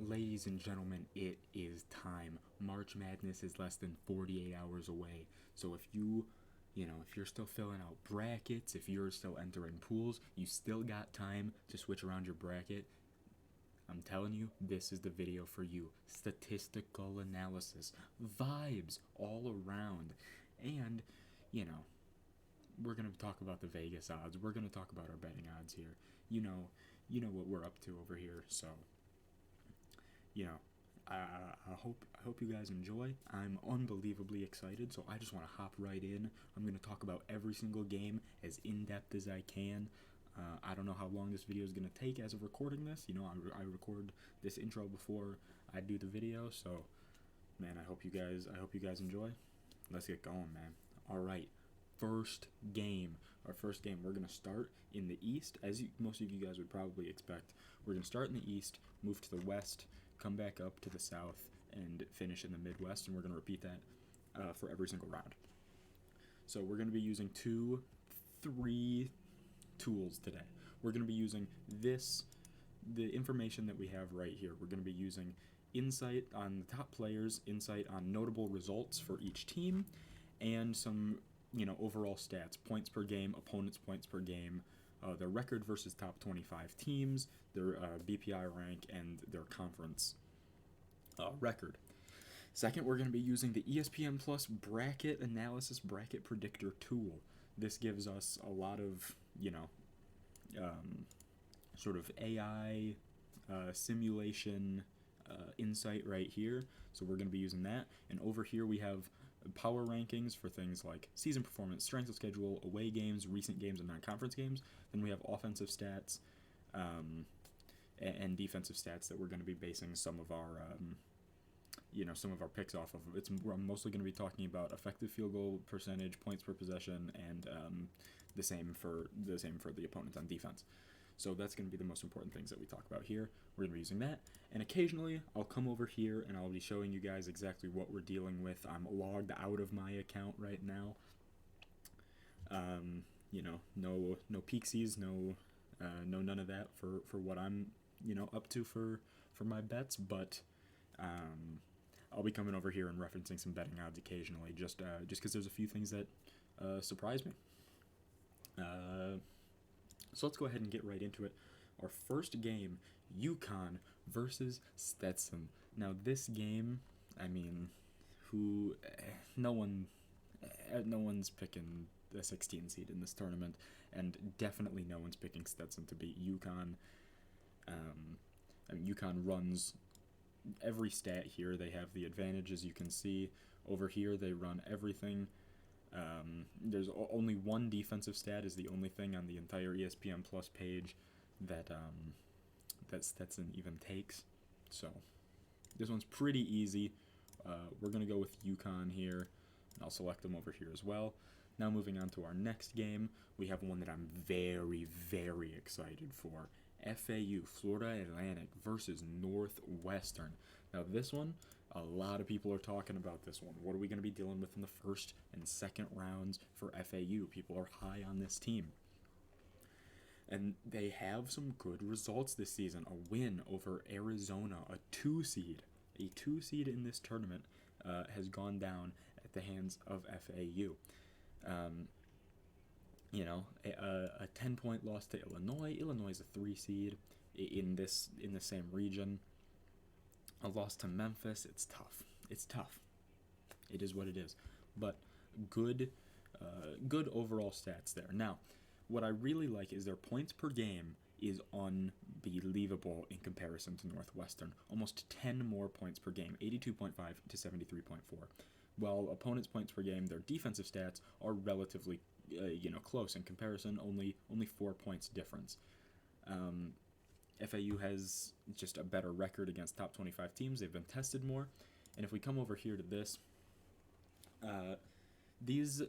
Ladies and gentlemen, it is time. March Madness is less than 48 hours away. So if you're still filling out brackets, if you're still entering pools, you still got time to switch around your bracket. I'm telling you, this is the video for you. Statistical analysis, vibes all around. And, you know, we're going to talk about the Vegas odds. We're going to talk about our betting odds here. You know what we're up to over here. So, you know, I hope you guys enjoy. I'm unbelievably excited, so I just want to hop right in. I'm going to talk about every single game as in depth as I can. I don't know how long this video is going to take as of recording this. I record this intro before I do the video, so man, I hope you guys enjoy. Let's get going, man. All right, first game. Our first game, we're going to start in the East, as most of you guys would probably expect. We're going to start in the East, move to the West, come back up to the South, and finish in the Midwest, and we're going to repeat that for every single round. So we're going to be using 3 tools today. We're going to be using the information that we have right here. We're going to be using insight on the top players, insight on notable results for each team, and some overall stats: points per game, opponents' points per game, their record versus top 25 teams, their BPI rank, and their conference record. Second, we're going to be using the ESPN Plus bracket analysis, bracket predictor tool. This gives us a lot of sort of AI simulation insight right here. So we're going to be using that. And over here we have power rankings for things like season performance, strength of schedule, away games, recent games, and non-conference games. Then we have offensive stats and defensive stats that we're going to be basing some of our picks off of. We're mostly going to be talking about effective field goal percentage, points per possession, and the same for the opponents on defense. So that's going to be the most important things that we talk about here. We're going to be using that. And occasionally, I'll come over here and I'll be showing you guys exactly what we're dealing with. I'm logged out of my account right now. No peeksies, no none of that for what I'm, up to for my bets. But I'll be coming over here and referencing some betting odds occasionally, just because there's a few things that surprise me. So let's go ahead and get right into it. Our first game, UConn versus Stetson. Now this game, no one's picking the 16 seed in this tournament, and definitely no one's picking Stetson to beat UConn. UConn runs every stat here. They have the advantage, as you can see. Over here, they run everything. There's only one defensive stat is the only thing on the entire ESPN Plus page that Stetson even takes. So this one's pretty easy. We're going to go with UConn here, and I'll select them over here as well. Now moving on to our next game, we have one that I'm very, very excited for. FAU, Florida Atlantic versus Northwestern. Now this one, a lot of people are talking about this one. What are we going to be dealing with in the first and second rounds for FAU? People are high on this team. And they have some good results this season. A win over Arizona, a 2 seed. A 2 seed in this tournament has gone down at the hands of FAU. A 10-point loss to Illinois. Illinois is a 3 seed in the same region. A loss to Memphis. It's tough. It is what it is. But good overall stats there. Now, what I really like is their points per game is unbelievable in comparison to Northwestern. Almost 10 more points per game, 82.5 to 73.4. While opponents' points per game, their defensive stats are relatively close in comparison, only 4 points difference. FAU has just a better record against top 25 teams. They've been tested more. And if we come over here to this, these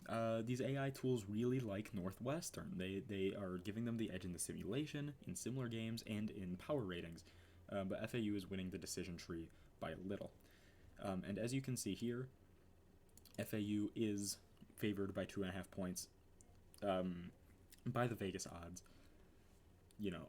AI tools really like Northwestern. They are giving them the edge in the simulation, in similar games, and in power ratings. But FAU is winning the decision tree by a little. And as you can see here, FAU is favored by 2.5 points by the Vegas odds.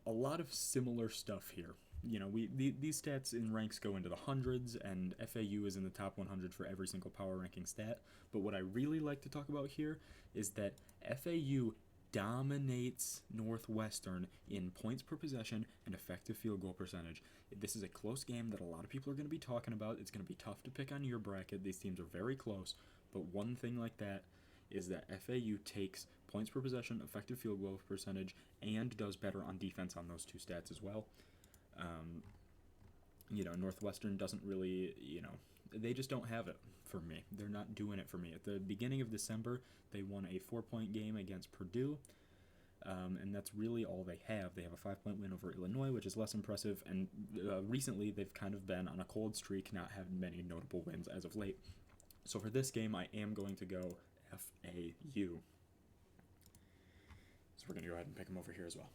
A lot of similar stuff here. these stats in ranks go into the hundreds, and FAU is in the top 100 for every single power ranking stat. But what I really like to talk about here is that FAU dominates Northwestern in points per possession and effective field goal percentage. This is a close game that a lot of people are going to be talking about. It's going to be tough to pick on your bracket. These teams are very close, but one thing like that is that FAU takes points per possession, effective field goal percentage, and does better on defense on those two stats as well. Northwestern doesn't really, they just don't have it for me. They're not doing it for me. At the beginning of December, they won a 4-point game against Purdue, and that's really all they have. They have a 5-point win over Illinois, which is less impressive, and recently they've kind of been on a cold streak, not having many notable wins as of late. So for this game, I am going to go FAU. So we're going to go ahead and pick them over here as well.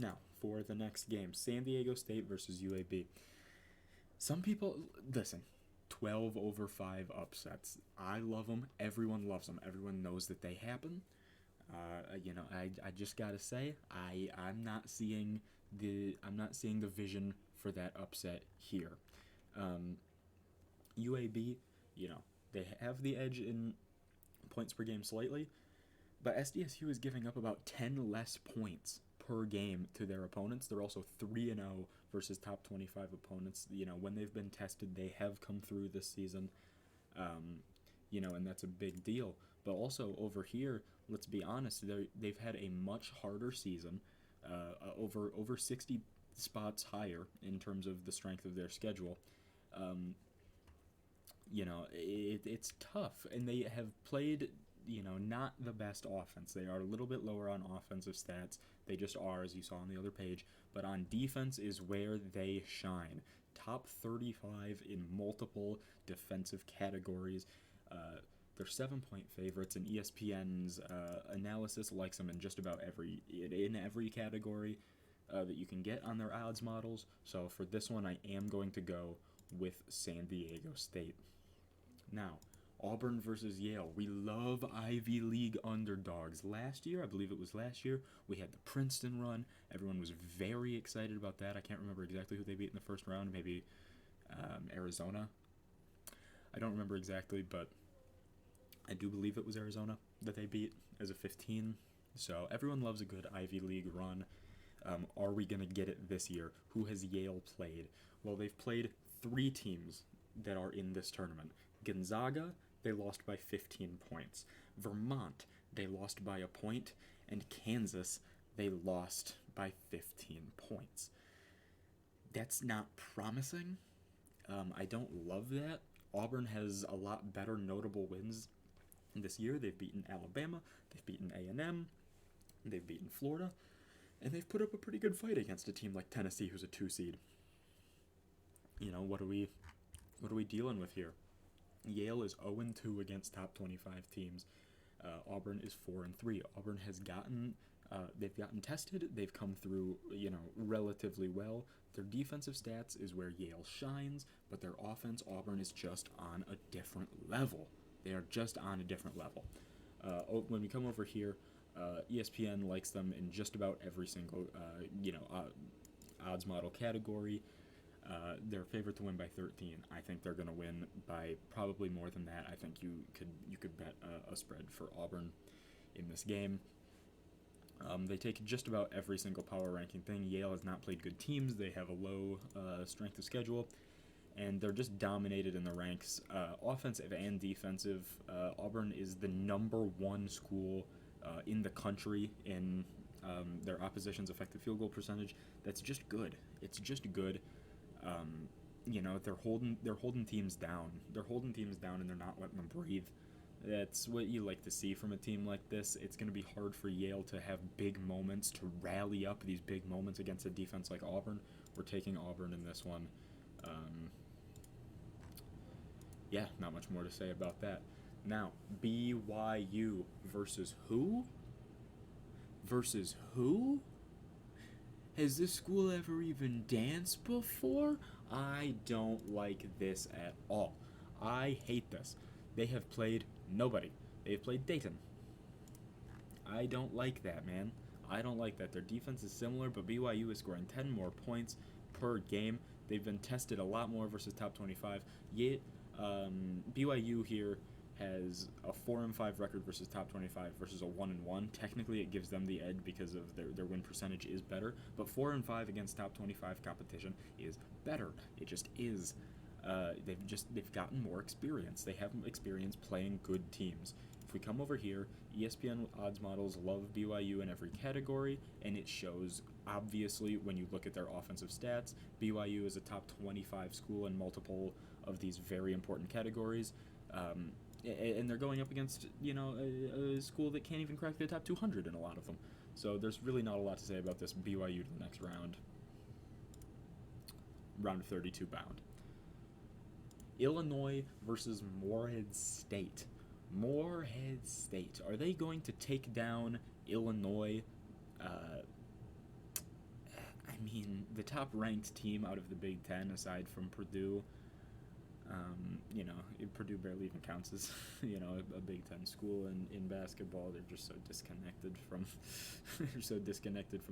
Now, for the next game, San Diego State versus UAB. Some people, listen, 12/5 upsets. I love them. Everyone loves them. Everyone knows that they happen. I just gotta say, I'm not seeing the vision for that upset here. UAB, they have the edge in points per game slightly, but SDSU is giving up about 10 less points per game to their opponents. They're also 3-0 versus top 25 opponents. When they've been tested, they have come through this season, and that's a big deal. But also over here, let's be honest, they've had a much harder season, over 60 spots higher in terms of the strength of their schedule. It's tough, and they have played, not the best offense. They are a little bit lower on offensive stats. They just are, as you saw on the other page. But on defense is where they shine. Top 35 in multiple defensive categories. They're 7-point favorites, and ESPN's analysis likes them in just about every category that you can get on their odds models. So for this one, I am going to go with San Diego State. Now, Auburn versus Yale. We love Ivy League underdogs. Last year, I believe it was last year, we had the Princeton run. Everyone was very excited about that. I can't remember exactly who they beat in the first round. Maybe Arizona. I don't remember exactly, but I do believe it was Arizona that they beat as a 15. So everyone loves a good Ivy League run. Are we going to get it this year? Who has Yale played? Well, they've played 3 teams that are in this tournament. Gonzaga, they lost by 15 points. Vermont, they lost by a point. And Kansas, they lost by 15 points. That's not promising. I don't love that. Auburn has a lot better notable wins this year. They've beaten Alabama, they've beaten A&M, they've beaten Florida, and they've put up a pretty good fight against a team like Tennessee, who's a 2 seed. What are we dealing with here? Yale is 0-2 against top 25 teams. Auburn is 4-3. Auburn has they've gotten tested. They've come through, relatively well. Their defensive stats is where Yale shines, but their offense, Auburn is just on a different level. They are just on a different level. When we come over here, ESPN likes them in just about every single, odds model category. They're favored to win by 13. I think they're going to win by probably more than that. I think you could bet a spread for Auburn in this game. They take just about every single power ranking thing. Yale has not played good teams. They have a low strength of schedule, and they're just dominated in the ranks, offensive and defensive. Auburn is the number 1 school in the country in their opposition's effective field goal percentage. That's just good. It's just good. They're holding teams down. They're holding teams down, and they're not letting them breathe. That's what you like to see from a team like this. It's going to be hard for Yale to have big moments, to rally up these big moments against a defense like Auburn. We're taking Auburn in this one. Not much more to say about that. Now, BYU versus who? Versus who? Has this school ever even danced before? I don't like this at all. I hate this. They have played nobody. They've played Dayton. I don't like that, man. I don't like that. Their defense is similar, but BYU is scoring 10 more points. per game. They've been tested a lot more versus top 25. Yet BYU here has a 4-5 record versus top 25 versus a 1-1. Technically, it gives them the edge because of their win percentage is better. But 4-5 against top 25 competition is better. It just is. They've gotten more experience. They have experience playing good teams. If we come over here, ESPN odds models love BYU in every category, and it shows obviously when you look at their offensive stats. BYU is a top 25 school in multiple of these very important categories. And they're going up against, a school that can't even crack the top 200 in a lot of them. So there's really not a lot to say about this BYU to the next round. Round of 32 bound. Illinois versus Morehead State. Morehead State. Are they going to take down Illinois? The top-ranked team out of the Big Ten, aside from Purdue. Purdue barely even counts as, a Big Ten school in basketball. They're just so disconnected from,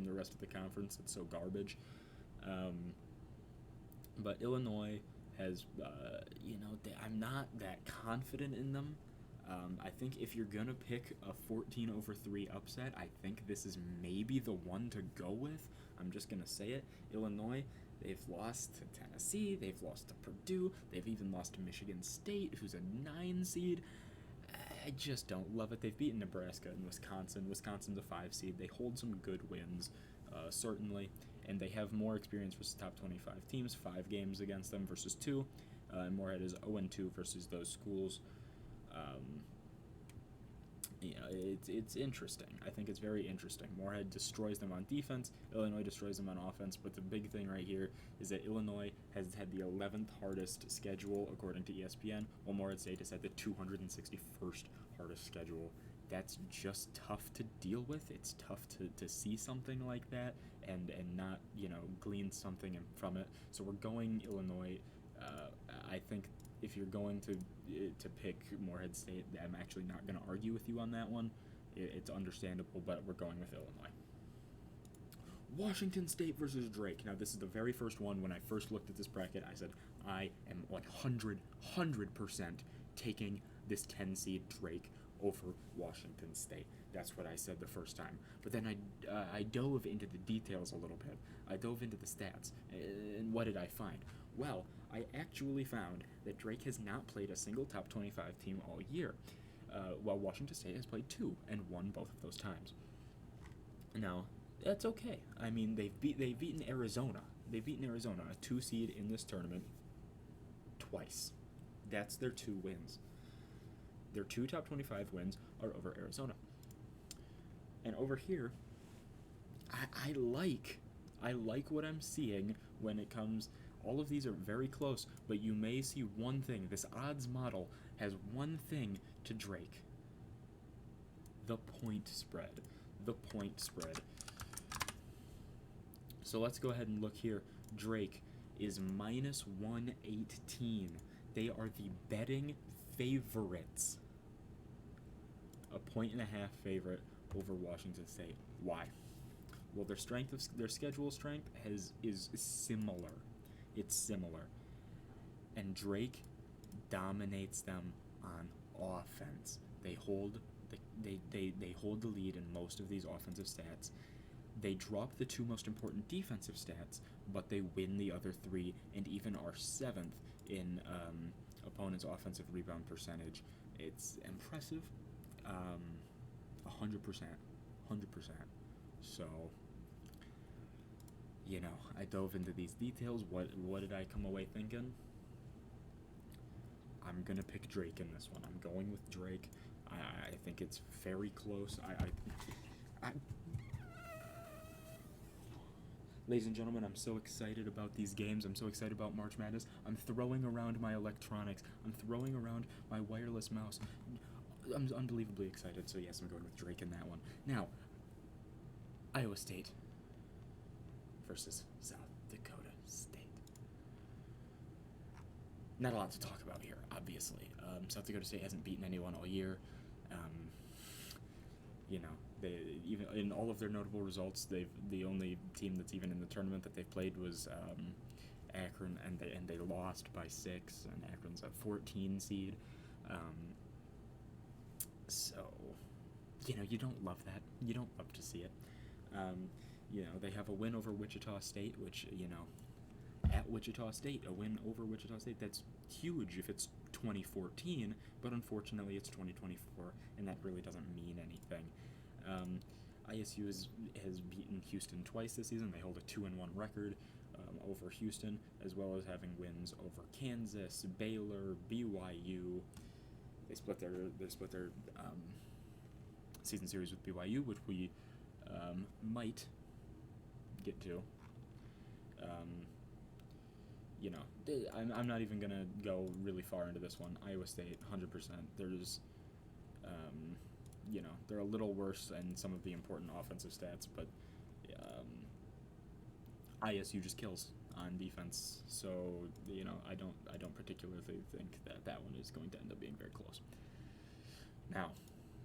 the rest of the conference. It's so garbage. But Illinois has, I'm not that confident in them. I think if you're going to pick a 14-3 upset, I think this is maybe the one to go with. I'm just going to say it. Illinois, they've lost to Tennessee, they've lost to Purdue, they've even lost to Michigan State, who's a 9 seed. I just don't love it. They've beaten Nebraska and Wisconsin. Wisconsin's a 5 seed. They hold some good wins, certainly, and they have more experience versus top 25 teams, 5 games against them versus 2. And Morehead is 0-2 versus those schools. It's interesting. I think it's very interesting. Morehead destroys them on defense. Illinois destroys them on offense. But the big thing right here is that Illinois has had the 11th hardest schedule according to ESPN, while Morehead State has had the 261st hardest schedule. That's just tough to deal with. It's tough to see something like that and not, glean something from it. So we're going Illinois. I think if you're going to pick Morehead State, I'm actually not going to argue with you on that one. It's understandable, but we're going with Illinois. Washington State versus Drake. Now, this is the very first one. When I first looked at this bracket, I said, I am 100% taking this 10 seed Drake over Washington State. That's what I said the first time. But then I dove into the details a little bit. I dove into the stats. And what did I find? Well, I actually found that Drake has not played a single top 25 team all year, while Washington State has played 2 and won both of those times. Now, that's okay. I mean, they've beaten Arizona. They've beaten Arizona, a 2 seed in this tournament, twice. That's their 2 wins. Their 2 top 25 wins are over Arizona. And over here, I like what I'm seeing when it comes. All of these are very close, but you may see one thing. This odds model has one thing to Drake. The point spread. The point spread. So let's go ahead and look here. Drake is minus 118. They are the betting favorites. A 1.5 favorite over Washington State. Why? Well, their schedule strength is similar. It's similar. And Drake dominates them on offense. They hold the lead in most of these offensive stats. They drop the 2 most important defensive stats, but they win the other 3 and even are 7th in opponents' offensive rebound percentage. It's impressive. 100%. So, I dove into these details. What did I come away thinking? I'm going to pick Drake in this one. I'm going with Drake. I think it's very close. Ladies and gentlemen, I'm so excited about these games. I'm so excited about March Madness. I'm throwing around my electronics. I'm throwing around my wireless mouse. I'm unbelievably excited. So yes, I'm going with Drake in that one. Now, Iowa State versus South Dakota State. Not a lot to talk about here, obviously. South Dakota State hasn't beaten anyone all year. They even in all of their notable results, the only team that's even in the tournament that they've played was Akron, and they lost by 6, and Akron's a 14 seed. Um, so, you don't love that. You don't love to see it. Um, they have a win over Wichita State, which, at Wichita State, a win over Wichita State, that's huge if it's 2014, but unfortunately it's 2024, and that really doesn't mean anything. ISU has beaten Houston twice this season. They hold a 2-1 record over Houston, as well as having wins over Kansas, Baylor, BYU. They split their season series with BYU, which we might get to. I'm not even gonna go really far into this one. Iowa State, 100%. There's, they're a little worse in some of the important offensive stats, but ISU just kills on defense. So I don't particularly think that one is going to end up being very close. Now,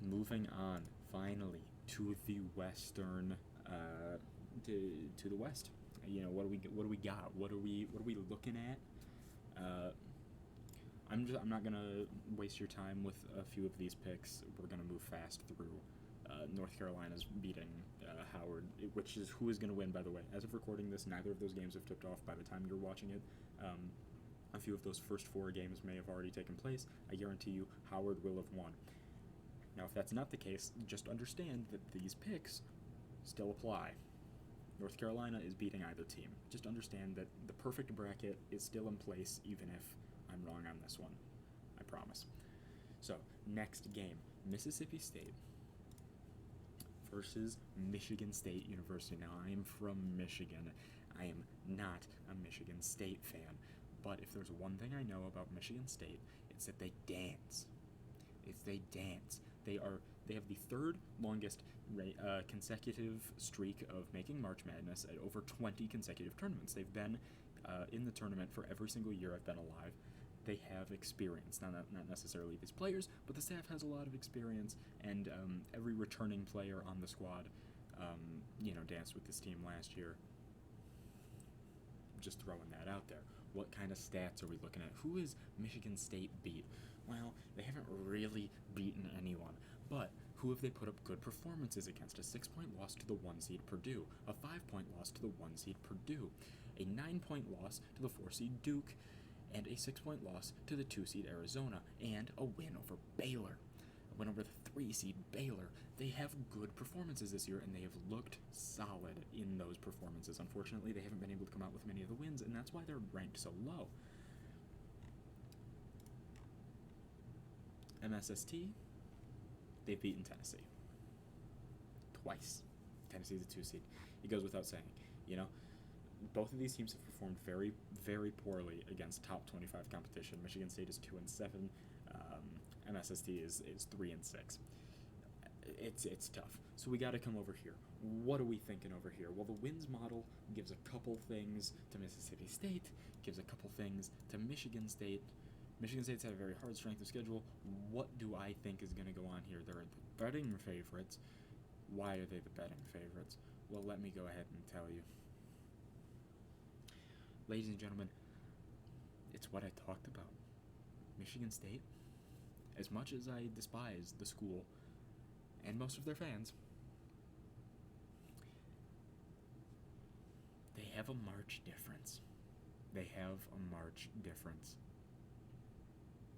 moving on finally to the Western, to the West. What do we got? What are we looking at? I'm not gonna waste your time with a few of these picks. We're gonna move fast through. North Carolina's beating Howard, which is who is going to win, by the way. As of recording this, neither of those games have tipped off by the time you're watching it. A few of those first 4 games may have already taken place. I guarantee you Howard will have won. Now, if that's not the case, just understand that these picks still apply. North Carolina is beating either team. Just understand that the perfect bracket is still in place, even if I'm wrong on this one. I promise. So, next game, Mississippi State versus Michigan State University. Now, I am from Michigan. I am not a Michigan State fan. But if there's one thing I know about Michigan State, it's that they dance. They have the 3rd longest consecutive streak of making March Madness at over 20 consecutive tournaments. They've been in the tournament for every single year I've been alive. They have experience. Now, not necessarily these players, but the staff has a lot of experience, and every returning player on the squad, danced with this team last year. Just throwing that out there. What kind of stats are we looking at? Who is Michigan State beat? Well, they haven't really beaten anyone, but who have they put up good performances against? A 6-point loss to the 1-seed Purdue, a 5-point loss to the 1-seed Purdue, a 9-point loss to the 4-seed Duke, and a 6-point loss to the 2-seed Arizona, and a win over Baylor. A win over the 3-seed Baylor. They have good performances this year, and they have looked solid in those performances. Unfortunately, they haven't been able to come out with many of the wins, and that's why they're ranked so low. MSST, they've beaten Tennessee. Twice. Tennessee's a 2-seed. It goes without saying. Both of these teams have performed very, very poorly against top 25 competition. Michigan State is 2-7. MSST is 3-6. It's tough. So we got to come over here. What are we thinking over here? Well, the wins model gives a couple things to Mississippi State, gives a couple things to Michigan State. Michigan State's had a very hard strength of schedule. What do I think is going to go on here? They're the betting favorites. Why are they the betting favorites? Well, let me go ahead and tell you. Ladies and gentlemen, it's what I talked about. Michigan State, as much as I despise the school and most of their fans, they have a march difference. They have a march difference.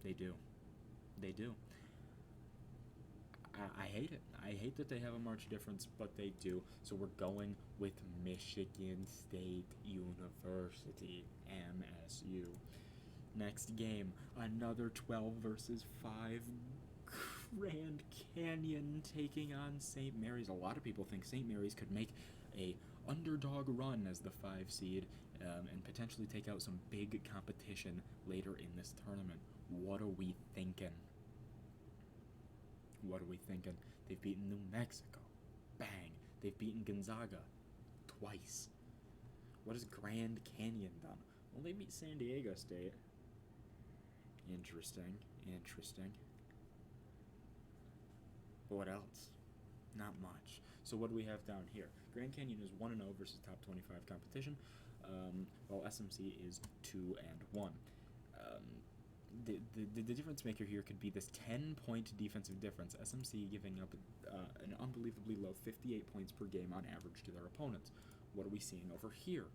They do. I hate it. I hate that they have a march difference, but they do. So we're going with Michigan State University, MSU. Next game, another 12 versus 5 Grand Canyon taking on St. Mary's. A lot of people think St. Mary's could make a underdog run as the 5 seed and potentially take out some big competition later in this tournament. What are we thinking? They've beaten New Mexico. Bang. They've beaten Gonzaga twice. What has Grand Canyon done? Well, they beat San Diego State. Interesting. But what else? Not much. So what do we have down here? Grand Canyon is 1-0 versus top 25 competition, while SMC is 2-1. The difference maker here could be this 10-point defensive difference. SMC giving up an unbelievably low 58 points per game on average to their opponents. What are we seeing over here?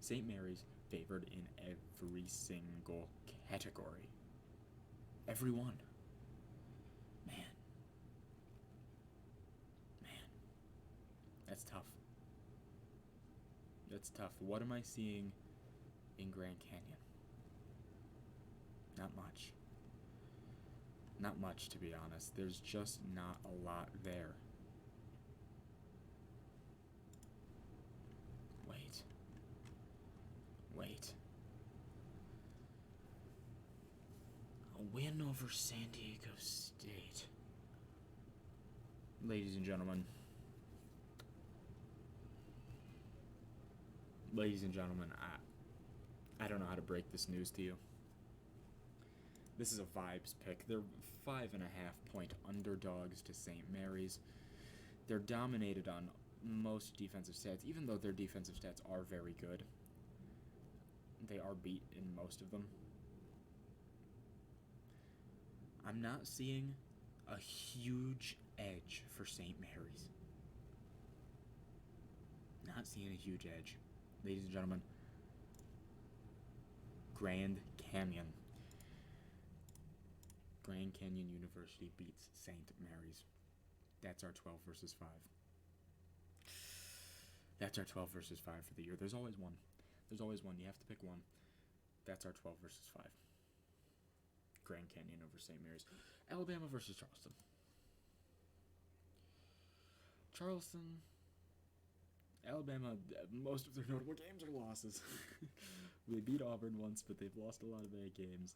St. Mary's favored in every single category. Every one. Man. That's tough. That's tough. What am I seeing in Grand Canyon? Not much. Not much, to be honest. There's just not a lot there. Wait. A win over San Diego State. Ladies and gentlemen, I don't know how to break this news to you. This is a vibes pick. They're 5.5-point underdogs to St. Mary's. They're dominated on most defensive stats, even though their defensive stats are very good. They are beat in most of them. I'm not seeing a huge edge for St. Mary's. Not seeing a huge edge. Ladies and gentlemen, Grand Canyon. Grand Canyon University beats St. Mary's. That's our 12 versus 5. That's our 12 versus 5 for the year. There's always one. There's always one. You have to pick one. That's our 12 versus 5. Grand Canyon over St. Mary's. Alabama versus Charleston. Alabama, most of their notable games are losses. They beat Auburn once, but they've lost a lot of bad games.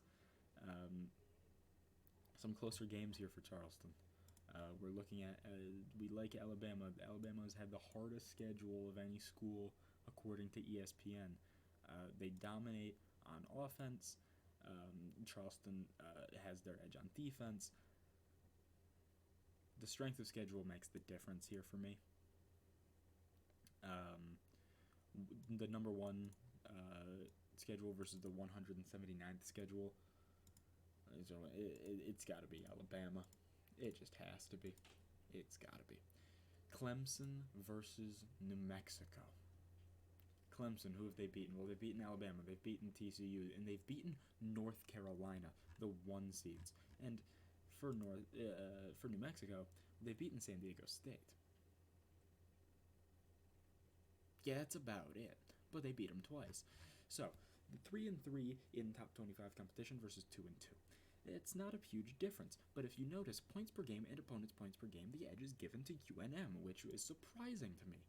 Some closer games here for Charleston. We're looking at, we like Alabama. Alabama's had the hardest schedule of any school, according to ESPN. They dominate on offense. Charleston has their edge on defense. The strength of schedule makes the difference here for me. The number one schedule versus the 179th schedule. It's got to be Alabama. It just has to be. It's got to be. Clemson versus New Mexico. Clemson, who have they beaten? Well, they've beaten Alabama, they've beaten TCU, and they've beaten North Carolina, the 1 seeds. And for New Mexico, they've beaten San Diego State. Yeah, that's about it. But they beat them twice. So, 3-3 in top 25 competition versus 2-2. It's not a huge difference, but if you notice, points per game and opponents' points per game, the edge is given to UNM, which is surprising to me.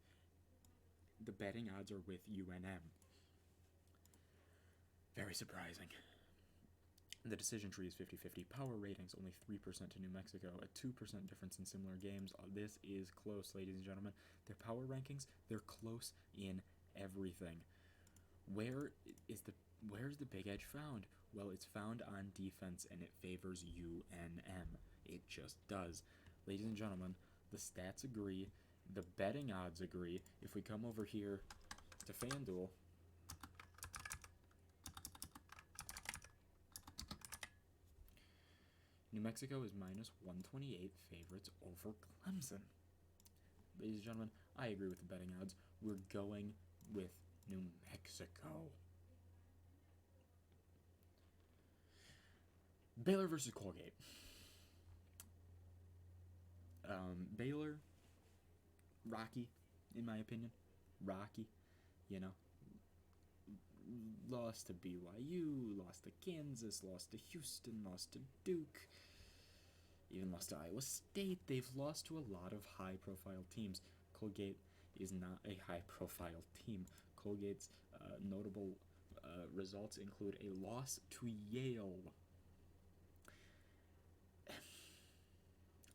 The betting odds are with UNM. Very surprising. The decision tree is 50-50. Power ratings, only 3% to New Mexico, a 2% difference in similar games. This is close, ladies and gentlemen. Their power rankings, they're close in everything. Where's the big edge found? Well, it's found on defense, and it favors UNM. It just does. Ladies and gentlemen, the stats agree. The betting odds agree. If we come over here to FanDuel, New Mexico is minus 128 favorites over Clemson. Ladies and gentlemen, I agree with the betting odds. We're going with New Mexico. Baylor versus Colgate. Baylor, rocky, in my opinion. Rocky, lost to BYU, lost to Kansas, lost to Houston, lost to Duke, even lost to Iowa State. They've lost to a lot of high-profile teams. Colgate is not a high-profile team. Colgate's notable results include a loss to Yale.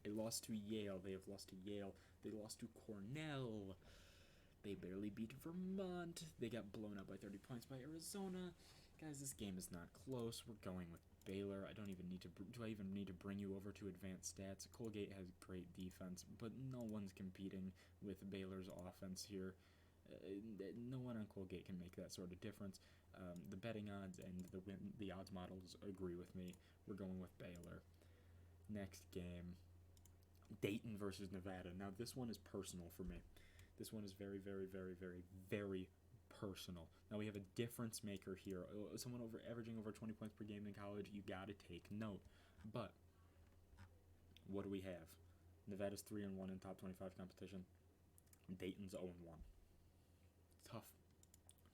They have lost to Yale. They lost to Cornell. They barely beat Vermont. They got blown out by 30 points by Arizona. Guys, this game is not close. We're going with Baylor, I don't even need to. Do I even need to bring you over to advanced stats? Colgate has great defense, but no one's competing with Baylor's offense here. No one on Colgate can make that sort of difference. The betting odds and the odds models agree with me. We're going with Baylor. Next game, Dayton versus Nevada. Now this one is personal for me. This one is very, very, very, very, very personal. Now we have a difference maker here. Someone averaging over 20 points per game in college, you gotta take note. But what do we have? Nevada's 3-1 in top 25 competition. Dayton's 0-1.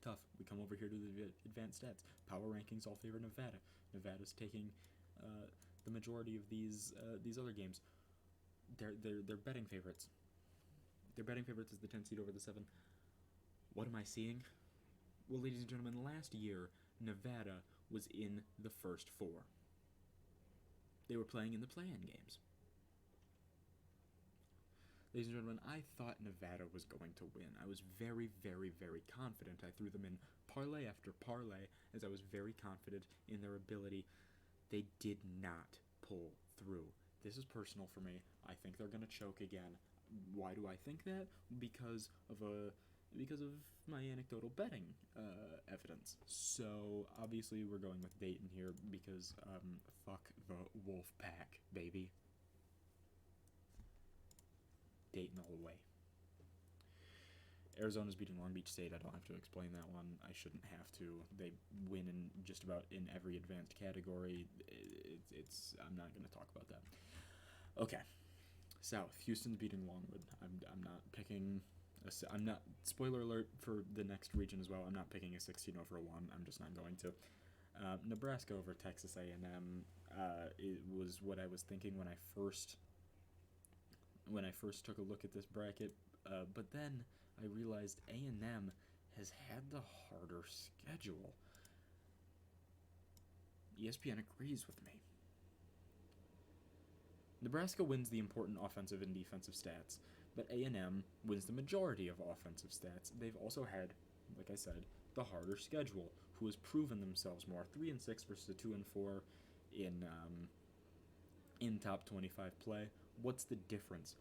Tough. We come over here to the advanced stats. Power rankings all favor Nevada. Nevada's taking the majority of these other games. They're betting favorites. Their betting favorites is the 10 seed over the 7. What am I seeing? Well, ladies and gentlemen, last year, Nevada was in the first 4. They were playing in the play-in games. Ladies and gentlemen, I thought Nevada was going to win. I was very, very, very confident. I threw them in parlay after parlay as I was very confident in their ability. They did not pull through. This is personal for me. I think they're going to choke again. Why do I think that? Because of my anecdotal betting evidence. So obviously we're going with Dayton here because fuck the Wolf Pack, baby. Dayton all the way. Arizona's beating Long Beach State. I don't have to explain that one. I shouldn't have to. They win in just about in every advanced category. I'm not going to talk about that. Okay. South. Houston's beating Longwood. I'm not picking. I'm not. Spoiler alert for the next region as well. I'm not picking a 16 over a 1. I'm just not going to. Nebraska over Texas A&M. It was what I was thinking when I first took a look at this bracket. But then I realized A&M has had the harder schedule. ESPN agrees with me. Nebraska wins the important offensive and defensive stats, but A&M wins the majority of offensive stats. They've also had, like I said, the harder schedule, who has proven themselves more. 3-6 versus a 2-4 in top 25 play. What's the difference?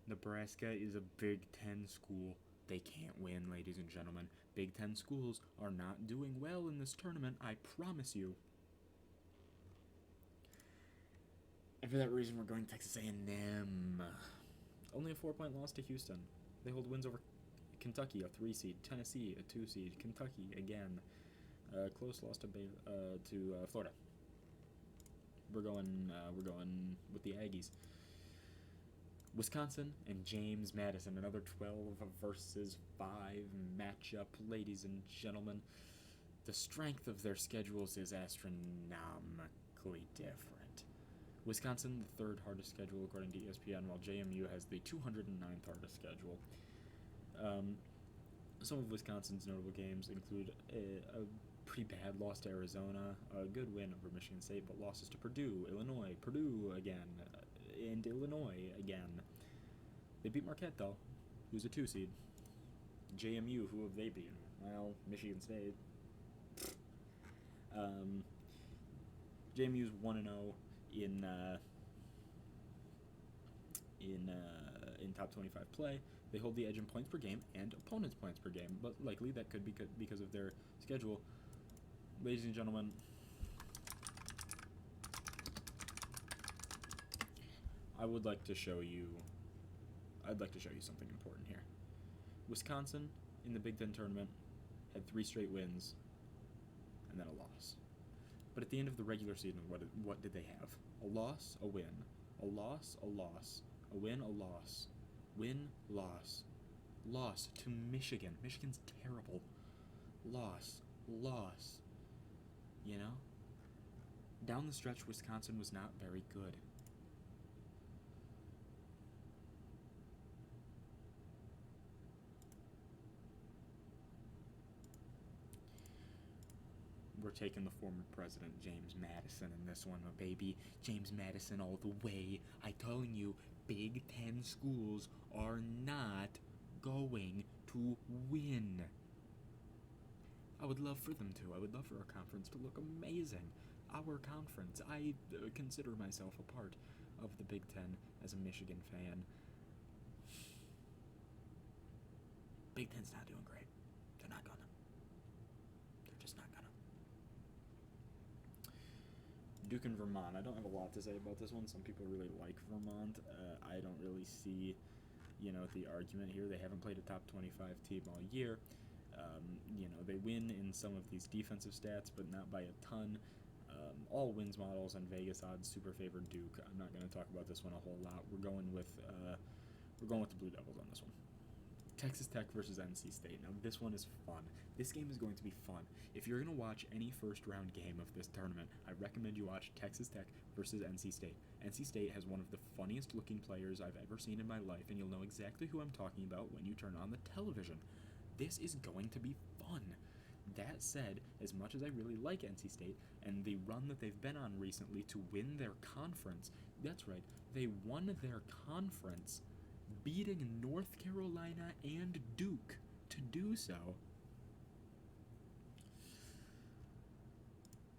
Nebraska is a Big Ten school. They can't win, ladies and gentlemen. Big Ten schools are not doing well in this tournament, I promise you. And for that reason, we're going Texas A&M. Only a 4-point loss to Houston. They hold wins over Kentucky, a 3 seed, Tennessee, a 2 seed, Kentucky again. Close loss to Florida. We're going with the Aggies. Wisconsin and James Madison, another 12 versus 5 matchup, ladies and gentlemen. The strength of their schedules is astronomically different. Wisconsin, the 3rd hardest schedule according to ESPN, while JMU has the 209th hardest schedule. Some of Wisconsin's notable games include a pretty bad loss to Arizona, a good win over Michigan State, but losses to Purdue, Illinois, Purdue again, and Illinois again. They beat Marquette, though, who's a 2 seed. JMU, who have they beaten? Well, Michigan State. JMU's 1-0 in top 25 play. They hold the edge in points per game and opponents' points per game, but likely that could be because of their schedule. Ladies and gentlemen, I'd like to show you something important here. Wisconsin in the Big Ten tournament had 3 straight wins and then a loss. But at the end of the regular season, what did they have? A loss, a win. A loss, a loss. A win, a loss. Win, loss. Loss to Michigan. Michigan's terrible. Loss. You know? Down the stretch, Wisconsin was not very good. We're taking the former president, James Madison, in this one, baby. James Madison all the way. I'm telling you, Big Ten schools are not going to win. I would love for them to. I would love for our conference to look amazing. our conference. I consider myself a part of the Big Ten as a Michigan fan. Big Ten's not doing great. They're not gonna. They're just not gonna. Duke and Vermont. I don't have a lot to say about this one. Some people really like Vermont. I don't really see, the argument here. They haven't played a top 25 team all year. They win in some of these defensive stats, but not by a ton. All wins models and Vegas odds super favor Duke. I'm not going to talk about this one a whole lot. We're going with the Blue Devils on this one. Texas Tech versus NC State. Now this one is fun. This game is going to be fun. If you're going to watch any first round game of this tournament, I recommend you watch Texas Tech versus NC State. NC State has one of the funniest looking players I've ever seen in my life, and you'll know exactly who I'm talking about when you turn on the television. This is going to be fun. That said, as much as I really like NC State and the run that they've been on recently to win their conference, that's right, they won their conference beating North Carolina and Duke to do so.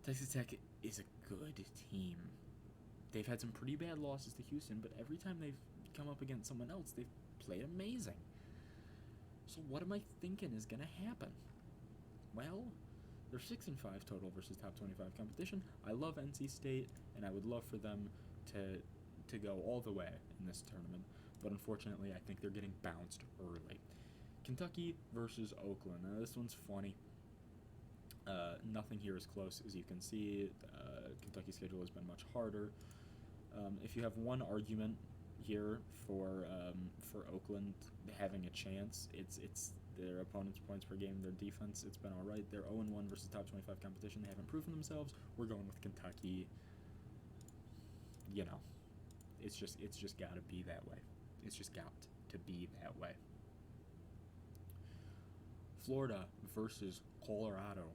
Texas Tech is a good team. They've had some pretty bad losses to Houston, but every time they've come up against someone else, they've played amazing. So what am I thinking is going to happen? Well, they're 6-5 total versus top 25 competition. I love NC State, and I would love for them to go all the way in this tournament, but unfortunately, I think they're getting bounced early. Kentucky versus Oakland. Now, this one's funny. Nothing here is close, as you can see. Kentucky's schedule has been much harder. If you have one argument here for Oakland having a chance, it's their opponent's points per game, their defense. It's been all right. They're 0-1 versus top 25 competition. They haven't proven themselves. We're going with Kentucky. It's just got to be that way. It's just got to be that way. Florida versus Colorado.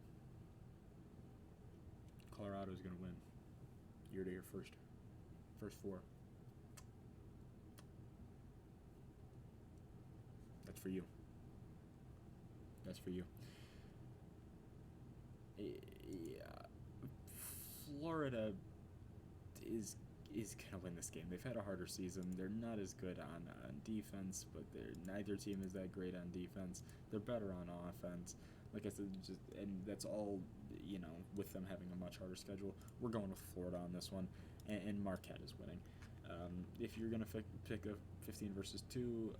Colorado's going to win. You're to your first four. That's for you. That's for you. Yeah. Florida is going to win this game. They've had a harder season. They're not as good on defense, but neither team is that great on defense. They're better on offense. Like I said, and that's all, with them having a much harder schedule. We're going with Florida on this one, and Marquette is winning. If you're going to pick a 15 versus 2,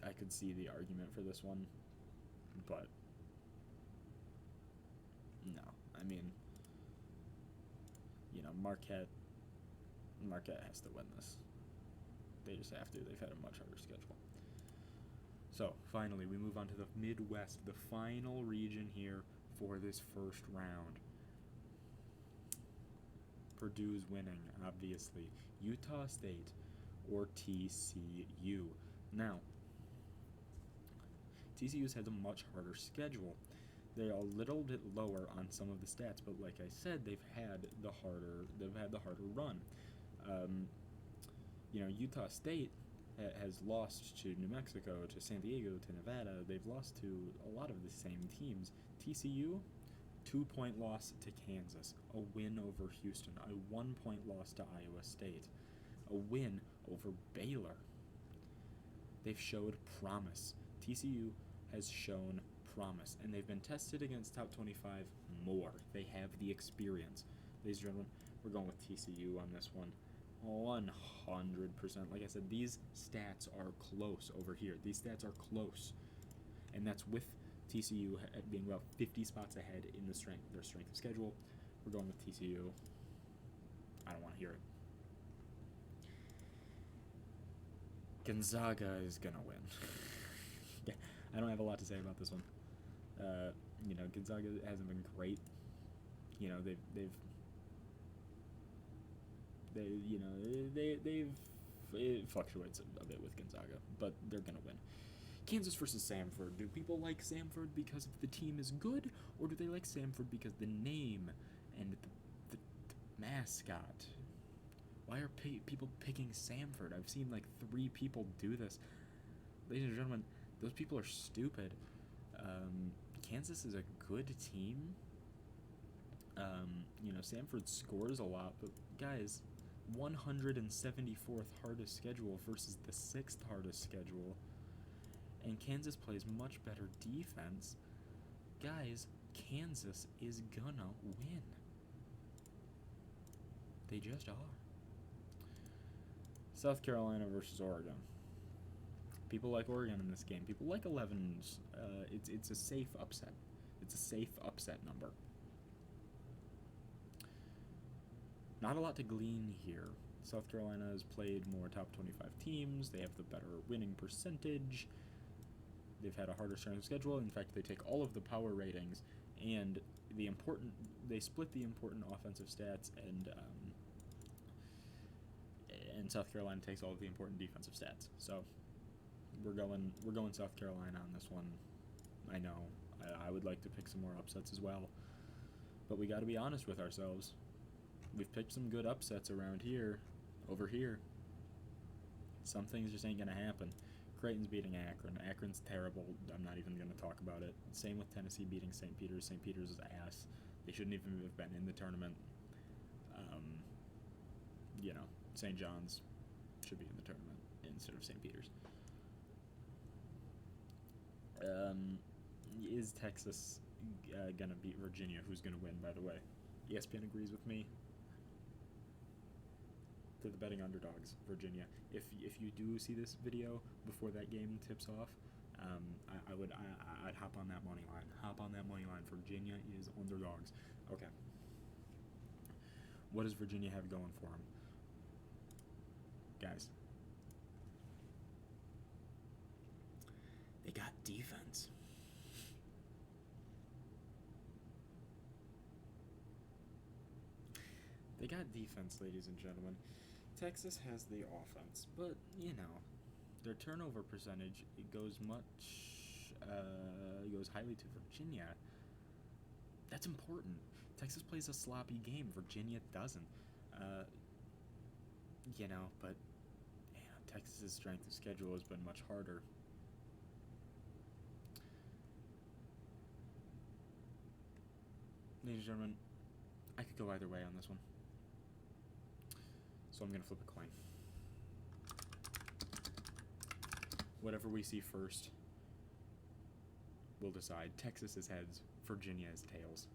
I could see the argument for this one, but no. I mean, Marquette has to win this. They just have to. They've had a much harder schedule. So, finally, we move on to the Midwest, the final region here for this first round. Purdue's winning, obviously. Utah State or TCU. Now, TCU's had a much harder schedule. They're a little bit lower on some of the stats, but like I said, they've had the harder run. Utah State has lost to New Mexico, to San Diego, to Nevada. They've lost to a lot of the same teams. TCU, 2-point loss to Kansas, a win over Houston, a 1-point loss to Iowa State, a win over Baylor. They've showed promise. TCU has shown promise, and they've been tested against top 25 more. They have the experience. Ladies and gentlemen, we're going with TCU on this one. 100%. Like I said, these stats are close over here. These stats are close. And that's with TCU being about 50 spots ahead in their strength of schedule. We're going with TCU. I don't want to hear it. Gonzaga is going to win. Yeah, I don't have a lot to say about this one. Gonzaga hasn't been great. It fluctuates a bit with Gonzaga, but they're going to win. Kansas versus Samford. Do people like Samford because the team is good, or do they like Samford because the name and the mascot? Why are people picking Samford? I've seen like 3 people do this. Ladies and gentlemen, those people are stupid. Kansas is a good team. Samford scores a lot, but guys, 174th hardest schedule versus the 6th hardest schedule. And Kansas plays much better defense. Guys, Kansas is gonna win. They just are. South Carolina versus Oregon. People like Oregon in this game. People like 11s. It's a safe upset. It's a safe upset number. Not a lot to glean here. South Carolina has played more top 25 teams. They have the better winning percentage. They've had a harder strength schedule. In fact, they take all of the power ratings and they split the important offensive stats, and South Carolina takes all of the important defensive stats. So we're going South Carolina on this one. I know I would like to pick some more upsets as well, but we got to be honest with ourselves. We've picked some good upsets around here, over here. Some things just ain't gonna happen. Creighton's beating Akron. Akron's terrible. I'm not even gonna talk about it. Same with Tennessee beating St. Peter's. St. Peter's is ass. They shouldn't even have been in the tournament. St. John's should be in the tournament instead of St. Peter's. Is Texas gonna beat Virginia? Who's gonna win, by the way? ESPN agrees with me. They're the betting underdogs, Virginia. If you do see this video before that game tips off, I'd hop on that money line. Hop on that money line. Virginia is underdogs. Okay. What does Virginia have going for them? Guys, they got defense. They got defense, ladies and gentlemen. Texas has the offense, but, their turnover percentage, it goes highly to Virginia. That's important. Texas plays a sloppy game. Virginia doesn't. But Texas's strength of schedule has been much harder. Ladies and gentlemen, I could go either way on this one. So I'm going to flip a coin. Whatever we see first, we'll decide. Texas is heads, Virginia is tails.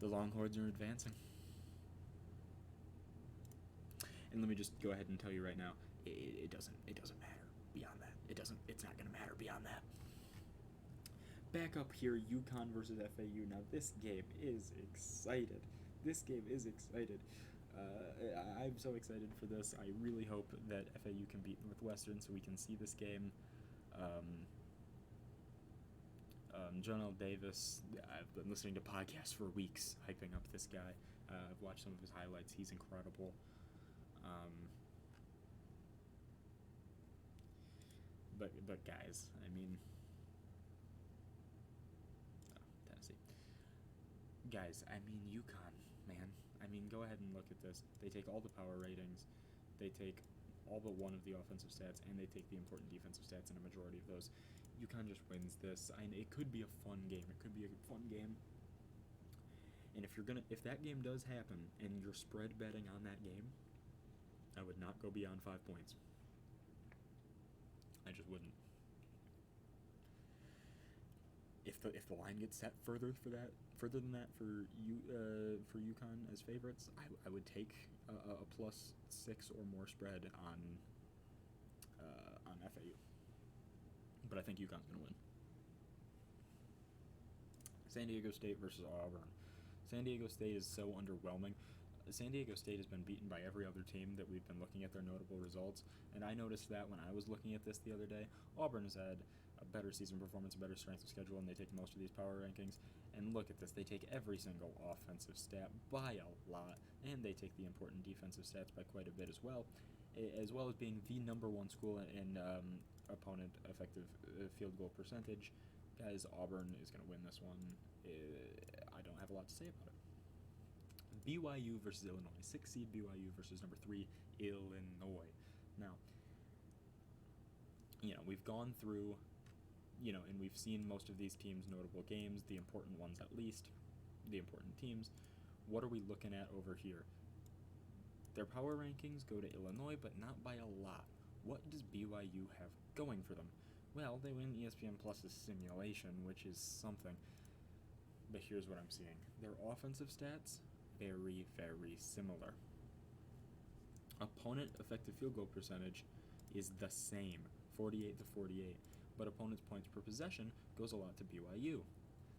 The Longhorns are advancing. And let me just go ahead and tell you right now, it doesn't matter beyond that. It's not going to matter beyond that. Back up here, UConn versus FAU. Now this game is excited. I'm so excited for this. I really hope that FAU can beat Northwestern so we can see this game. Jonell Davis, I've been listening to podcasts for weeks hyping up this guy. I've watched some of his highlights. He's incredible. But guys, Tennessee. Guys, UConn, man. Go ahead and look at this. They take all the power ratings. They take all but one of the offensive stats, and they take the important defensive stats in a majority of those. UConn just wins this. It could be a fun game. And if that game does happen and you're spread betting on that game, I would not go beyond 5 points. I just wouldn't. If the line gets set further than that for UConn as favorites, I would take a +6 or more spread on FAU. But I think UConn's going to win. San Diego State versus Auburn. San Diego State is so underwhelming. San Diego State has been beaten by every other team that we've been looking at their notable results, and I noticed that when I was looking at this the other day. Auburn has had a better season performance, a better strength of schedule, and they take most of these power rankings. And look at this. They take every single offensive stat by a lot, and they take the important defensive stats by quite a bit as well as being the #1 school in opponent effective field goal percentage. Guys, Auburn is going to win this one. I don't have a lot to say about it. BYU versus Illinois. 6 seed BYU versus number 3 Illinois. Now, we've gone through, and we've seen most of these teams' notable games, the important ones at least, the important teams. What are we looking at over here? Their power rankings go to Illinois, but not by a lot. What does BYU have going for them? Well, they win ESPN Plus's simulation, which is something. But here's what I'm seeing. Their offensive stats, very, very similar. Opponent effective field goal percentage is the same, 48 to 48, but opponent's points per possession goes a lot to BYU.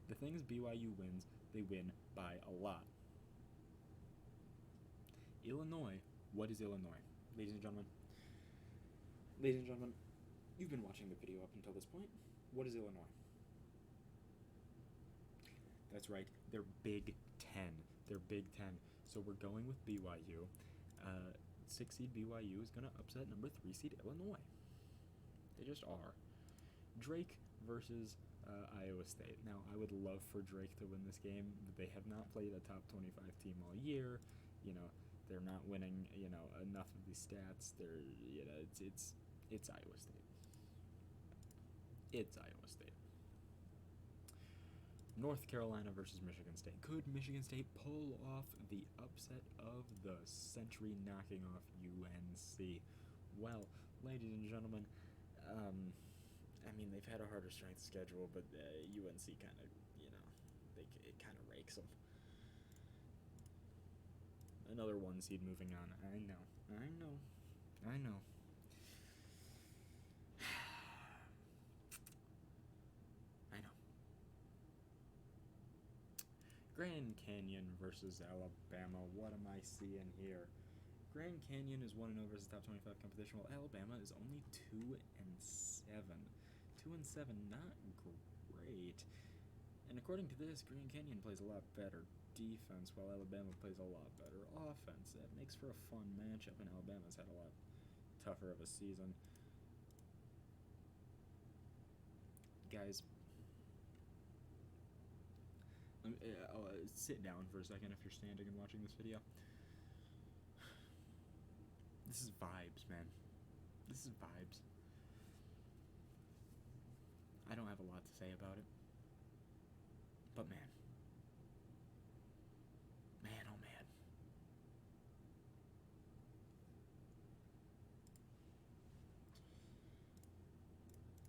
The things BYU wins, they win by a lot. Illinois, what is Illinois? Ladies and gentlemen, you've been watching the video up until this point. What is Illinois? That's right, they're Big Ten. They're Big Ten. So we're going with BYU. 6 seed BYU is going to upset number 3 seed Illinois. They just are. Drake versus Iowa State. Now, I would love for Drake to win this game, but they have not played a top 25 team all year. They're not winning, enough of these stats. They're, it's Iowa State. It's Iowa State. North Carolina versus Michigan State. Could Michigan State pull off the upset of the century, knocking off UNC? Well, ladies and gentlemen, they've had a harder strength schedule, but UNC kind of, it kind of rakes them. Another 1 seed moving on. I know. Grand Canyon versus Alabama. What am I seeing here? Grand Canyon is 1-0 versus top 25 competition, while Alabama is only 2-7. 2-7, not great. And according to this, Grand Canyon plays a lot better defense, while Alabama plays a lot better offense. That makes for a fun matchup, and Alabama's had a lot tougher of a season. Guys, sit down for a second if you're standing and watching this video. This is vibes, man. This is vibes. I don't have a lot to say about it. But man, oh man.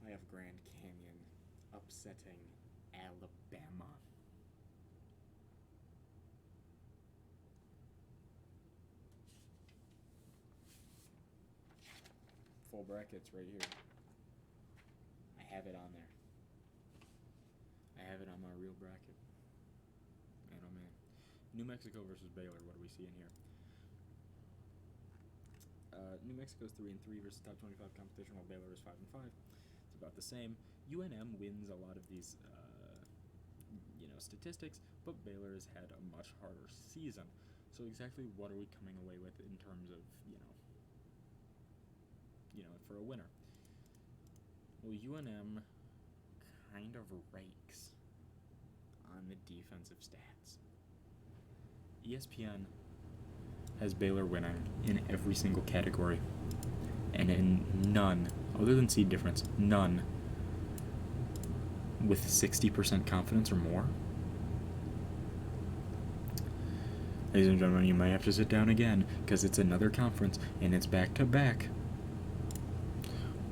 I have Grand Canyon upsetting Alabama. Full brackets right here. I have it on there. I have it on my real bracket. Man, oh man. New Mexico versus Baylor. What are we seeing here? New Mexico's 3-3 versus top 25 competition, while Baylor is 5-5. It's about the same. UNM wins a lot of these, statistics, but Baylor has had a much harder season. So exactly what are we coming away with in terms of, for a winner? Well, UNM kind of rakes on the defensive stats. ESPN has Baylor winning in every single category, and in none, other than seed difference, none with 60% confidence or more. Ladies and gentlemen, you might have to sit down again, because it's another conference, and it's back-to-back.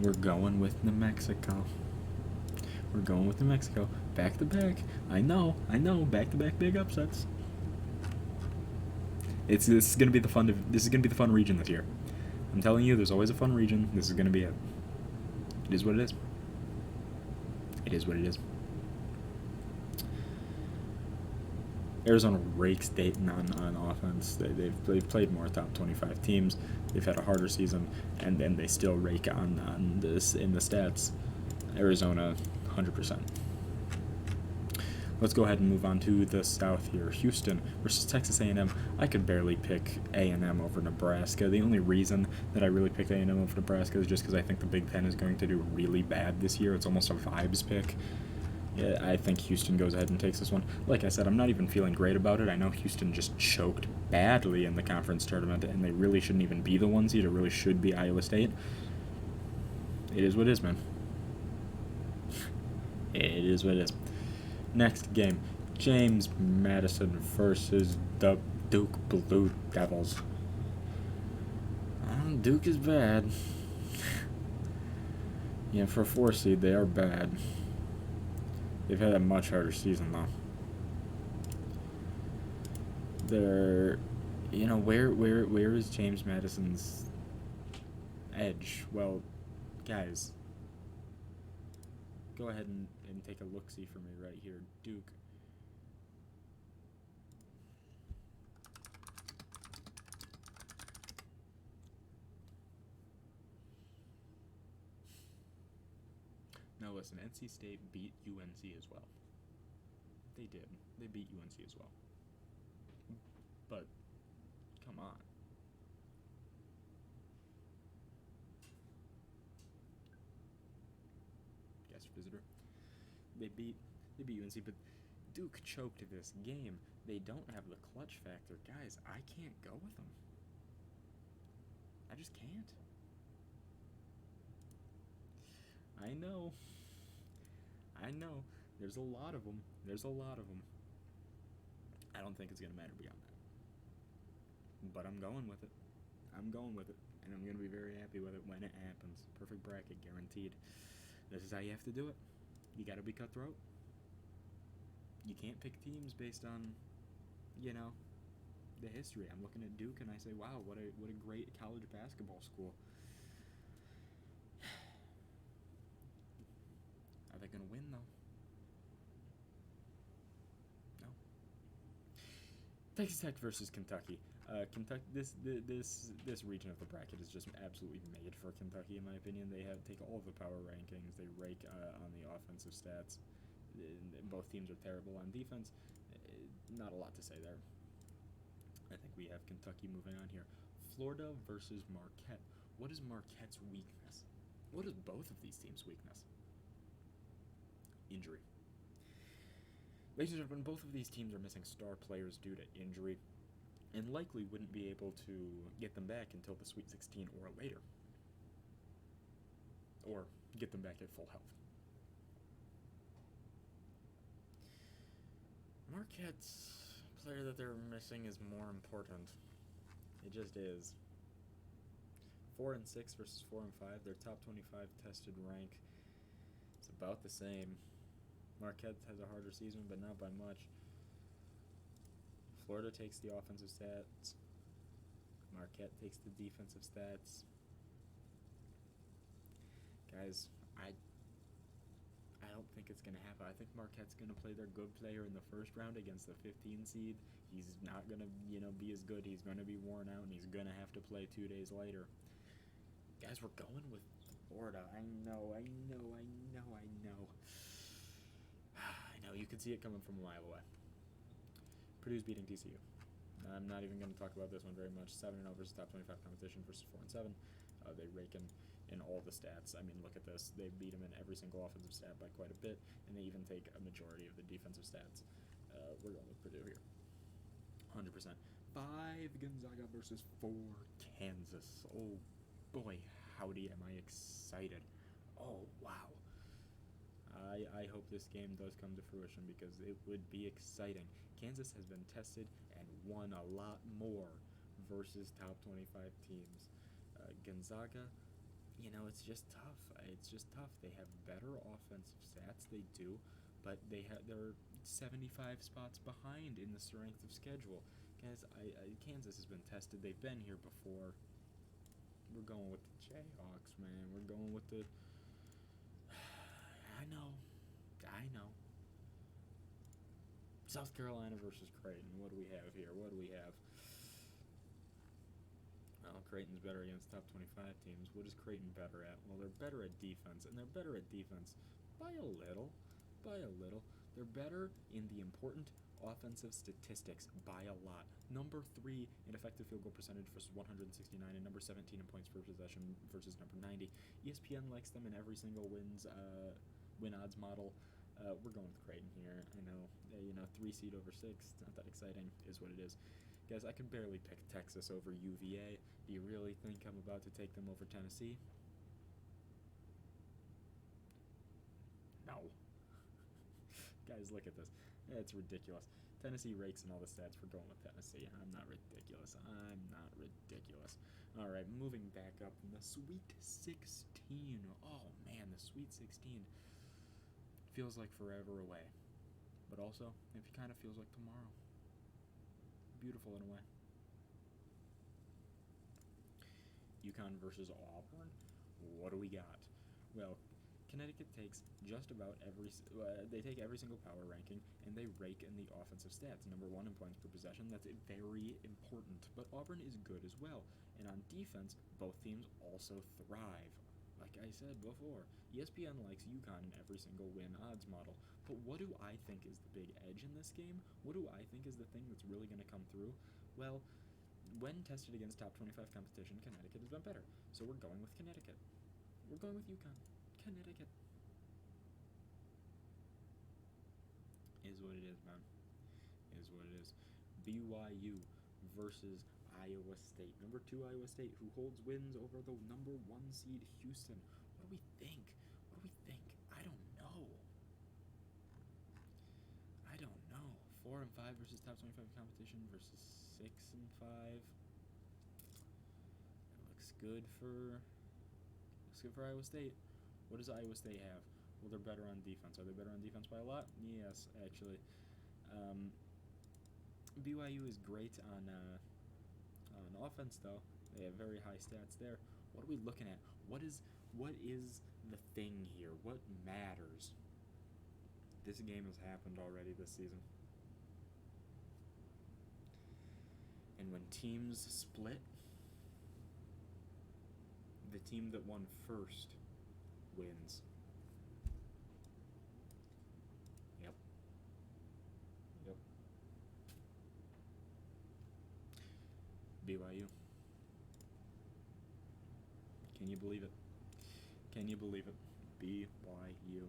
We're going with New Mexico. Back-to-back. I know, back-to-back big upsets. This is gonna be the fun region this year. I'm telling you, there's always a fun region. This is gonna be it. It is what it is. Arizona rakes Dayton on offense. They've played more top 25 teams. They've had a harder season, and then they still rake on this in the stats. Arizona, 100%. Let's go ahead and move on to the South here. Houston versus Texas A&M. I could barely pick A&M over Nebraska. The only reason that I really picked A&M over Nebraska is just because I think the Big Ten is going to do really bad this year. It's almost a vibes pick. Yeah, I think Houston goes ahead and takes this one. Like I said, I'm not even feeling great about it. I know Houston just choked badly in the conference tournament, and they really shouldn't even be the 1 seed. It really should be Iowa State. It is what it is, man. It is what it is. Next game, James Madison versus the Duke Blue Devils. Duke is bad. Yeah, for a 4 seed, they are bad. They've had a much harder season, though. They're, where is James Madison's edge? Well, guys, go ahead and take a look-see for me right here. Duke. Now listen, NC State beat UNC as well. They did. They beat UNC as well. But, come on. Guest visitor. They beat UNC, but Duke choked this game. They don't have the clutch factor. Guys, I can't go with them. I just can't. I know. There's a lot of them. I don't think it's going to matter beyond that. But I'm going with it. And I'm going to be very happy with it when it happens. Perfect bracket, guaranteed. This is how you have to do it. You got to be cutthroat. You can't pick teams based on, the history. I'm looking at Duke and I say, wow, what a great college basketball school. Are they going to win, though? No. Texas Tech versus Kentucky. Kentucky. This region of the bracket is just absolutely made for Kentucky, in my opinion. They take all of the power rankings. They rake on the offensive stats. Both teams are terrible on defense. Not a lot to say there. I think we have Kentucky moving on here. Florida versus Marquette. What is Marquette's weakness? What is both of these teams' weakness? Injury. Ladies and gentlemen, both of these teams are missing star players due to injury, and likely wouldn't be able to get them back until the Sweet 16 or later. Or get them back at full health. Marquette's player that they're missing is more important. It just is. 4 and 6 versus 4 and 5. Their top 25 tested rank is about the same. Marquette has a harder season, but not by much. Florida takes the offensive stats. Marquette takes the defensive stats. Guys, I don't think it's going to happen. I think Marquette's going to play their good player in the first round against the 15 seed. He's not going to, be as good. He's going to be worn out, and he's going to have to play 2 days later. Guys, we're going with Florida. I know. You could see it coming from a mile away. Purdue's beating TCU. I'm not even going to talk about this one very much. 7-0 versus top 25 competition versus 4-7. They rake in all the stats. I mean, look at this. They beat them in every single offensive stat by quite a bit, and they even take a majority of the defensive stats. We're going with Purdue here. 100%. 5 Gonzaga versus 4 Kansas. Oh, boy, howdy, am I excited. Oh, wow. I hope this game does come to fruition because it would be exciting. Kansas has been tested and won a lot more versus top 25 teams. Gonzaga, it's just tough. They have better offensive stats, they do, but they're 75 spots behind in the strength of schedule. Guys, Kansas has been tested. They've been here before. We're going with the Jayhawks, man. We're going with the... I know. South Carolina versus Creighton. What do we have here? Well, Creighton's better against top 25 teams. What is Creighton better at? Well, they're better at defense, and they're better at defense by a little. They're better in the important offensive statistics by a lot. Number 3 in effective field goal percentage versus 169, and number 17 in points per possession versus number 90. ESPN likes them in every single win odds model. We're going with Creighton here. I know, 3 seed over 6. It's not that exciting, is what it is. Guys, I could barely pick Texas over UVA. Do you really think I'm about to take them over Tennessee? Guys, look at this. It's ridiculous. Tennessee rakes in all the stats for going with Tennessee. I'm not ridiculous. All right, moving back up. The Sweet 16. Oh, man, the Sweet 16 feels like forever away. But also, it kind of feels like tomorrow. Beautiful in a way. UConn versus Auburn. What do we got? Well, Connecticut takes just about they take every single power ranking, and they rake in the offensive stats. Number 1 in points per possession. That's very important. But Auburn is good as well. And on defense, both teams also thrive. Like I said before, ESPN likes UConn in every single win odds model. But what do I think is the big edge in this game? What do I think is the thing that's really going to come through? Well, when tested against top 25 competition, Connecticut has been better. So we're going with Connecticut. We're going with UConn. Connecticut. Is what it is, man. Is what it is. BYU versus Iowa State. Number 2 Iowa State, who holds wins over the number 1 seed Houston. What do we think? I don't know. 4 and 5 versus top 25 competition versus 6 and 5. That looks good for Iowa State. What does Iowa State have? Well, they're better on defense. Are they better on defense by a lot? Yes, actually. BYU is great on offense, though. They have very high stats there. What are we looking at? What is the thing here? What matters? This game has happened already this season. And when teams split, the team that won first wins. Yep. BYU. Can you believe it? BYU.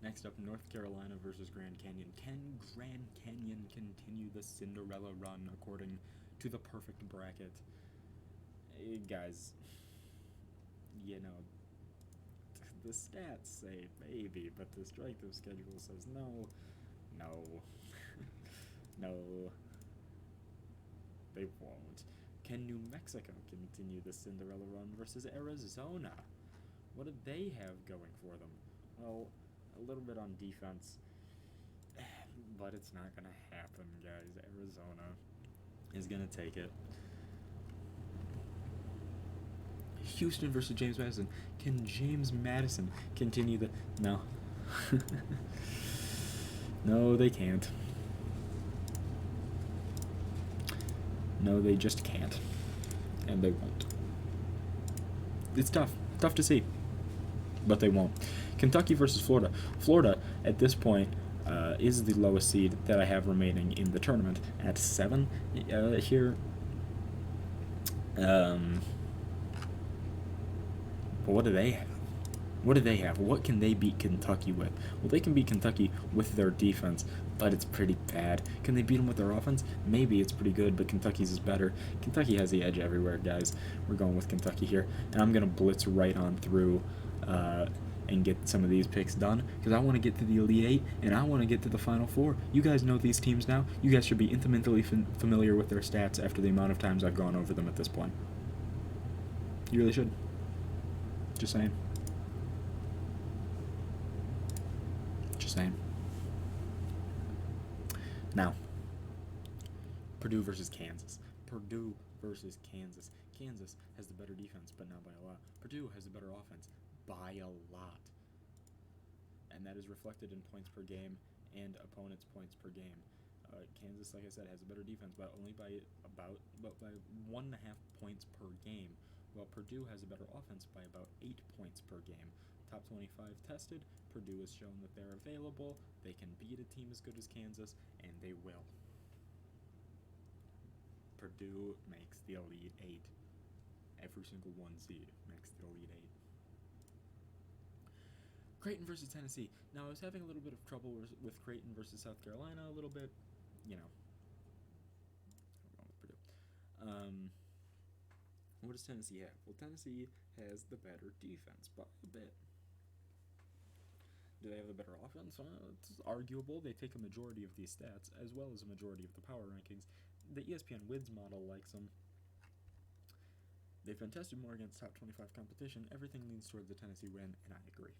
Next up, North Carolina versus Grand Canyon. Can Grand Canyon continue the Cinderella run according to the perfect bracket? Guys, the stats say maybe, but the strength of schedule says no. No, they won't. Can New Mexico continue the Cinderella run versus Arizona? What do they have going for them? Well, a little bit on defense, but it's not going to happen, guys. Arizona is going to take it. Houston versus James Madison. Can James Madison continue the... No. No, they can't. No, they just can't. And they won't. It's tough. Tough to see. But they won't. Kentucky versus Florida. Florida, at this point, is the lowest seed that I have remaining in the tournament at 7 here. But what do they have? What can they beat Kentucky with? Well, they can beat Kentucky with their defense, but it's pretty bad. Can they beat them with their offense? Maybe it's pretty good, but Kentucky's is better. Kentucky has the edge everywhere, guys. We're going with Kentucky here, and I'm going to blitz right on through and get some of these picks done, because I want to get to the Elite Eight, and I want to get to the Final Four. You guys know these teams now. You guys should be intimately familiar with their stats after the amount of times I've gone over them at this point. You really should. Just saying. Now, Purdue versus Kansas. Kansas has the better defense, but not by a lot. Purdue has the better offense by a lot. And that is reflected in points per game and opponents' points per game. Kansas, like I said, has a better defense, but only by 1.5 points per game, while Purdue has a better offense by about 8 points per game. Top 25 tested, Purdue has shown that they're available, they can beat a team as good as Kansas, and they will. Purdue makes the Elite Eight. Every single one seed makes the Elite Eight. Creighton versus Tennessee. Now, I was having a little bit of trouble with Creighton versus South Carolina a little bit. I'm going with Purdue. What does Tennessee have? Well, Tennessee has the better defense by a bit. Do they have the better offense? It's arguable. They take a majority of these stats as well as a majority of the power rankings. The ESPN wins model likes them. They've been tested more against top 25 competition. Everything leans towards the Tennessee win, and I agree.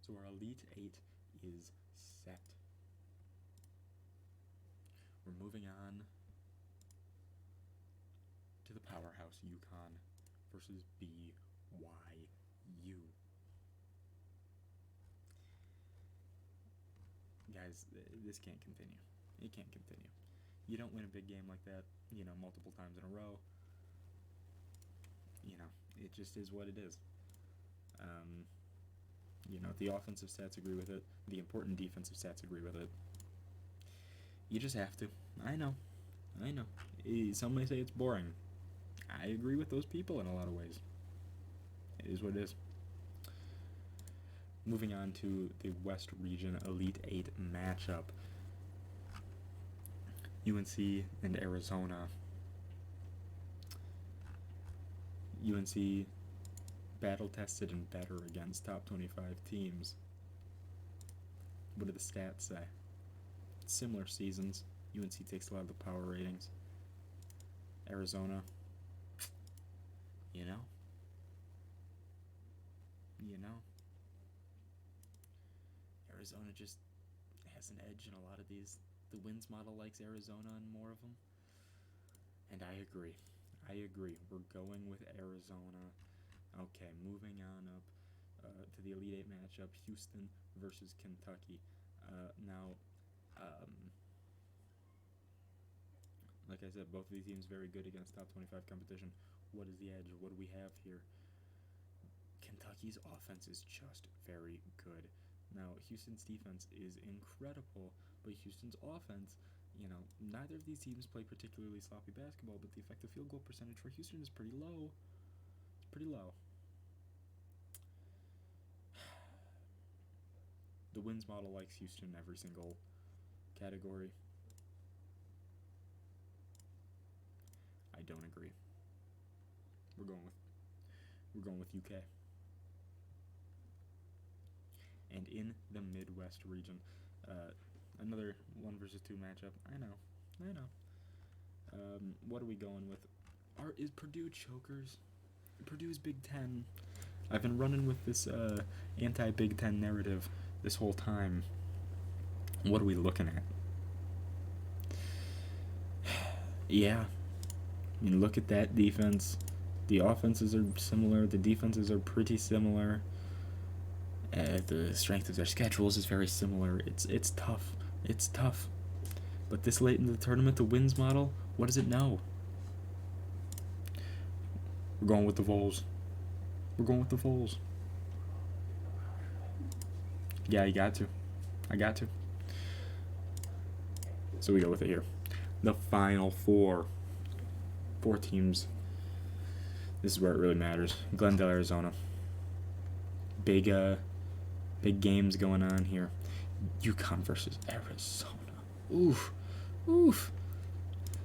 So our Elite Eight is set. We're moving on to the powerhouse UConn versus BYU. Guys, this can't continue. It can't continue. You don't win a big game like that, multiple times in a row. It just is what it is. The offensive stats agree with it. The important defensive stats agree with it. You just have to. I know. Some may say it's boring. I agree with those people in a lot of ways. It is what it is. Moving on to the West Region Elite Eight matchup. UNC and Arizona. UNC battle-tested and better against top 25 teams. What do the stats say? Similar seasons. UNC takes a lot of the power ratings. Arizona, Arizona just has an edge in a lot of these. The wins model likes Arizona and more of them. And I agree. We're going with Arizona. Okay, moving on up to the Elite Eight matchup, Houston versus Kentucky. Like I said, both of these teams very good against top 25 competition. What is the edge? What do we have here? Kentucky's offense is just very good. Now, Houston's defense is incredible, but Houston's offense, neither of these teams play particularly sloppy basketball, but the effective field goal percentage for Houston is pretty low. It's pretty low. The wins model likes Houston in every single category. I don't agree. We're going with UK. And in the Midwest region, another 1 versus 2 matchup. I know. What are we going with? Is Purdue chokers? Purdue's Big Ten. I've been running with this anti-Big Ten narrative this whole time. What are we looking at? Yeah. Look at that defense. The offenses are similar. The defenses are pretty similar. The strength of their schedules is very similar. It's tough. But this late in the tournament, the wins model, what does it know? We're going with the Vols. Yeah, you got to. I got to. So we go with it here. The Final Four. 4 teams. This is where it really matters. Glendale, Arizona. Big games going on here. UConn versus Arizona. Oof.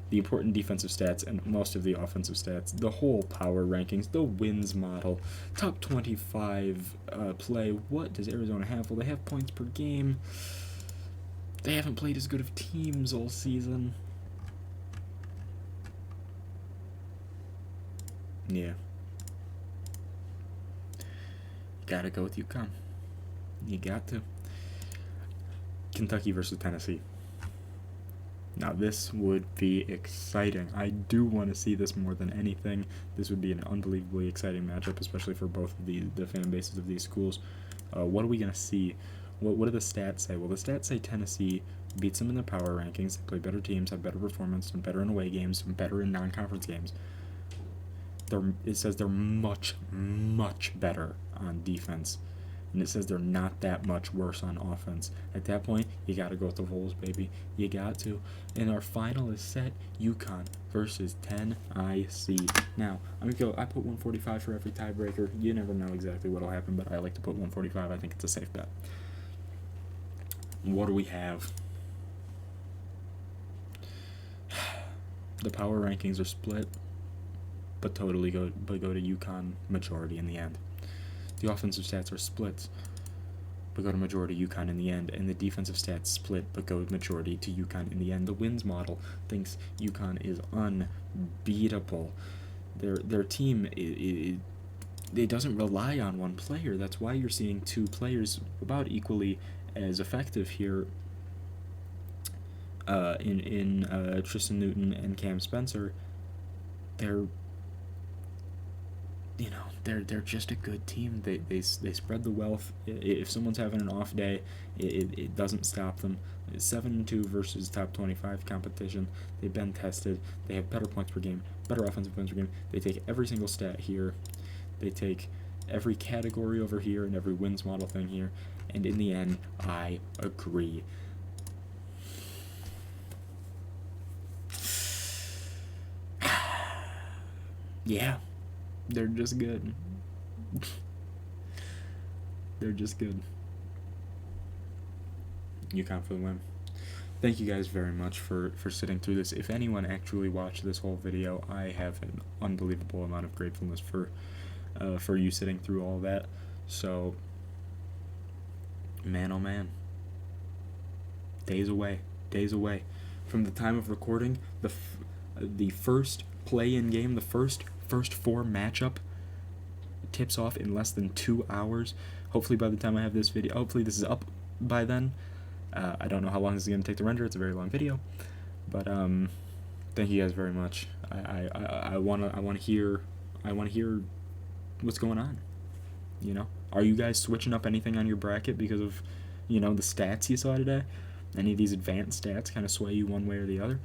The important defensive stats and most of the offensive stats, the whole power rankings, the wins model, top 25 play. What does Arizona have? Well, they have points per game. They haven't played as good of teams all season. Yeah. You gotta go with UConn. You got to. Kentucky versus Tennessee. Now this would be exciting. I do want to see this more than anything. This would be an unbelievably exciting matchup, especially for both of the fan bases of these schools. What are we going to see? What do the stats say? Well, the stats say Tennessee beats them in the power rankings. They play better teams, have better performance, and better in away games, and better in non-conference games. It says they're much, much better on defense. And it says they're not that much worse on offense. At that point, you got to go with the Vols, baby. You got to. And our final is set, UConn versus Tennessee. Now, I put 145 for every tiebreaker. You never know exactly what will happen, but I like to put 145. I think it's a safe bet. What do we have? The power rankings are split, but totally go to UConn majority in the end. The offensive stats are splits, but go to majority UConn in the end, and the defensive stats split, but go majority to UConn in the end. The wins model thinks UConn is unbeatable. Their team it doesn't rely on one player. That's why you're seeing two players about equally as effective here. In Tristan Newton and Cam Spencer, they're just a good team. They spread the wealth. If someone's having an off day, it doesn't stop them. 7-2 versus top 25 competition. They've been tested. They have better points per game, better offensive points per game. They take every single stat here. They take every category over here and every wins model thing here. And in the end, I agree. Yeah, they're just good. They're just good. UConn for the win. Thank you guys very much for sitting through this. If anyone actually watched this whole video, I have an unbelievable amount of gratefulness for you sitting through all that. So, man, oh man, days away from the time of recording. The first play-in game, the first four matchup tips off in less than 2 hours. Hopefully by the time I have this video, hopefully this is up by then. I don't know how long this is going to take to render. It's a very long video, but thank you guys very much. I want to hear what's going on. You know, are you guys switching up anything on your bracket because of, you know, the stats you saw today? Any of these advanced stats kind of sway you one way or the other?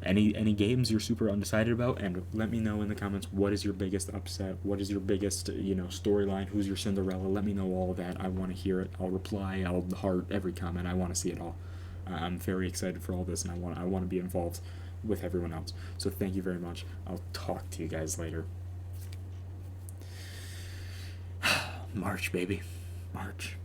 Any games you're super undecided about? And let me know in the comments, what is your biggest upset? What is your biggest, you know, storyline? Who's your Cinderella? Let me know all of that. I want to hear it. I'll reply. I'll heart every comment. I want to see it all. I'm very excited for all this, and I want to be involved with everyone else. So thank you very much. I'll talk to you guys later. March, baby. March.